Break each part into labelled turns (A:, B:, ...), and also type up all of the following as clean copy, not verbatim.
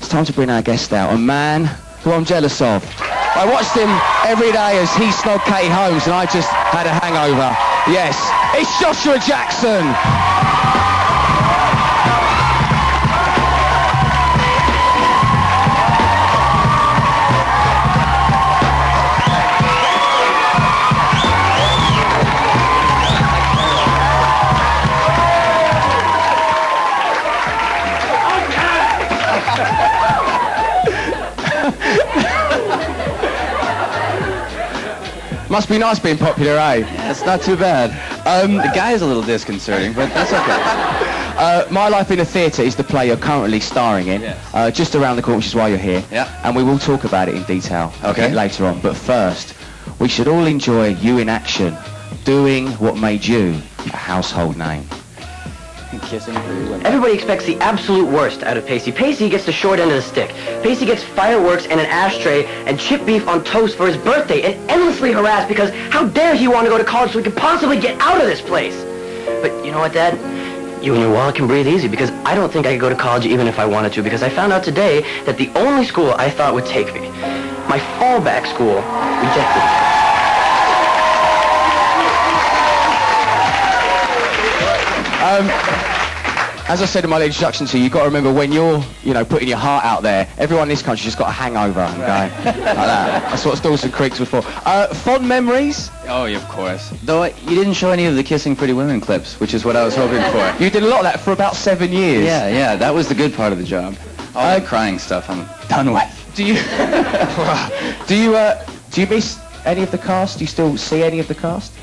A: time to bring our guest out, a man who I'm jealous of. I watched him every day as he snogged Katie Holmes, and I just had a hangover. Yes, it's Joshua Jackson. Must be nice being popular, eh?
B: Yeah, it's not too bad. The guy is a little disconcerting, but that's okay.
A: My Life in a Theatre is the play you're currently starring in,
B: yes.
A: Just around the corner, which is why you're here.
B: Yeah.
A: And we will talk about it in detail
B: Okay.
A: later on. But first, we should all enjoy you in action, doing what made you a household name.
B: Kissing.
C: Everybody expects the absolute worst out of Pacey. Pacey gets the short end of the stick. Pacey gets fireworks and an ashtray and chipped beef on toast for his birthday and endlessly harassed because how dare he want to go to college so he could possibly get out of this place. But you know what, Dad? You and your wallet can breathe easy because I don't think I could go to college even if I wanted to, because I found out today that the only school I thought would take me, my fallback school, rejected me.
A: As I said in my introduction to you, you've got to remember when you're, putting your heart out there, everyone in this country just got a hangover and going like that. That's what Dawson Creek's were for. Fond memories?
B: Oh, yeah, of course. Though you didn't show any of the Kissing Pretty Women clips, which is what I was hoping for.
A: You did a lot of that for about 7 years.
B: Yeah, that was the good part of the job. All the crying stuff I'm done with.
A: Do you miss any of the cast? Do you still see any of the cast?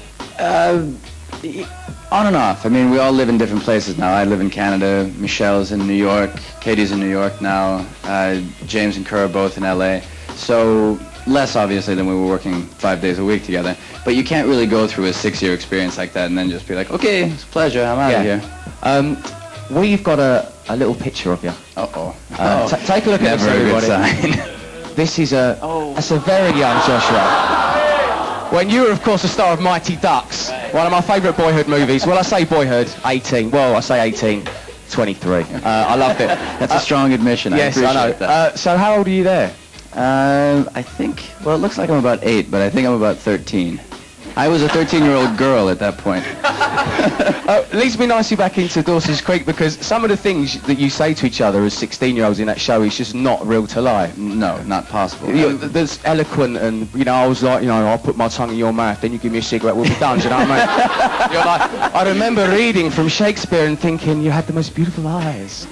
B: On and off. I mean, we all live in different places now. I live in Canada. Michelle's in New York. Katie's in New York now. James and Kerr are both in LA. So less, obviously, than we were working 5 days a week together. But you can't really go through a 6-year experience like that and then just be like, okay, it's a pleasure. I'm out of here.
A: We've got a little picture of you.
B: Uh-oh.
A: Take a look at this, everybody.
B: Never a good sign.
A: This is that's a very young Joshua. When you were, of course, a star of Mighty Ducks, one of my favourite boyhood movies. Well, I say boyhood, 18. Well, I say 18, 23. I loved it.
B: That's a strong admission.
A: Yes, I know.
B: That.
A: So how old are you there?
B: I think, well, it looks like I'm about 8, but I think I'm about 13. I was a 13-year-old girl at that point.
A: Leads me nicely back into Dawson's Creek, because some of the things that you say to each other as 16-year-olds in that show is just not real to life.
B: No, not possible.
A: There's eloquent and, I was like, I'll put my tongue in your mouth, then you give me a cigarette, we'll be done, do you know what I mean? You're like, I remember reading from Shakespeare and thinking you had the most beautiful eyes.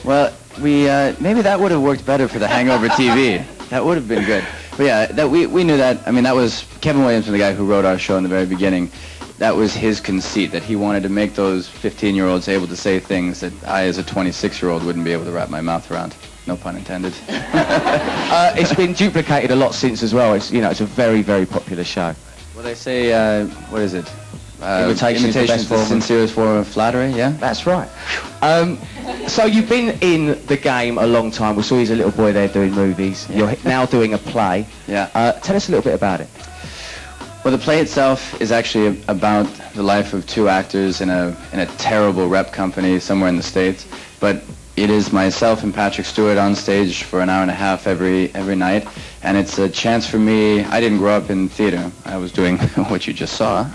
B: Well, maybe that would have worked better for the Hangover TV. That would have been good. But yeah, we knew that. I mean, that was Kevin Williamson, the guy who wrote our show in the very beginning. That was his conceit, that he wanted to make those 15-year-olds able to say things that I, as a 26-year-old, wouldn't be able to wrap my mouth around. No pun intended.
A: It's been duplicated a lot since as well. It's it's a very, very popular show.
B: Well, they say, what is it?
A: Imitation is the
B: sincerest form of flattery, yeah?
A: That's right. So you've been in the game a long time. We saw you as a little boy there doing movies.
B: Yeah.
A: You're now doing a play.
B: Yeah.
A: Tell us a little bit about it.
B: Well, the play itself is actually about the life of two actors in a terrible rep company somewhere in the States. But it is myself and Patrick Stewart on stage for an hour and a half every night. And it's a chance for me. I didn't grow up in theater. I was doing what you just saw.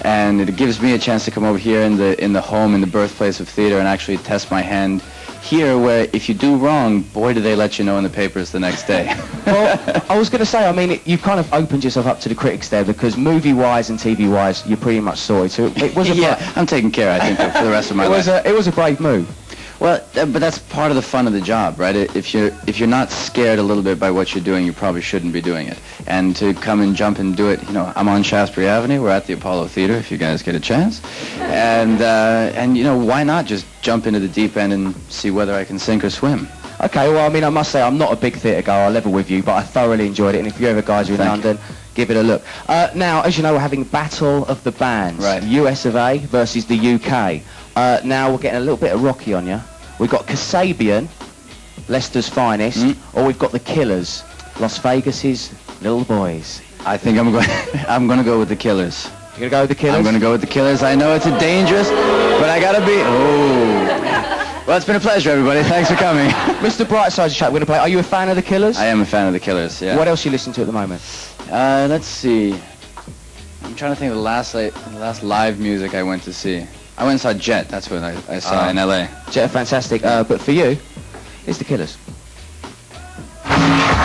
B: And it gives me a chance to come over here in the home, in the birthplace of theater, and actually test my hand here, where if you do wrong, boy, do they let you know in the papers the next day.
A: Well, I was going to say, you kind of opened yourself up to the critics there, because movie-wise and TV-wise, you're pretty much sorted. So it was
B: I'm taking care, I think, for the rest of my life.
A: It was a brave move.
B: Well, but that's part of the fun of the job, right? If you're not scared a little bit by what you're doing, you probably shouldn't be doing it. And to come and jump and do it, I'm on Shaftesbury Avenue. We're at the Apollo Theater, if you guys get a chance. And why not just jump into the deep end and see whether I can sink or swim?
A: Okay, well, I must say, I'm not a big theatre goer. I'll level with you, but I thoroughly enjoyed it. And if you ever guys are in London, give it a look. Now, as you know, we're having Battle of the Bands.
B: Right.
A: US of A versus the UK. Now, we're getting a little bit of Rocky on you. We've got Kasabian, Leicester's finest, or we've got the Killers, Las Vegas's little boys.
B: I think I'm going to go with the Killers.
A: You're going to go with the Killers?
B: I'm going to go with the Killers. I know it's a dangerous, but I got to be... Oh. Well, it's been a pleasure, everybody. Thanks for coming.
A: Mr. Brightside Chat, we're going to play. Are you a fan of the Killers?
B: I am a fan of the Killers, yeah.
A: What else are you listening to at the moment?
B: Let's see. I'm trying to think of the last live music I went to see. I went and saw Jet. That's what I saw in L.A.
A: Jet, fantastic. But for you, it's the Killers.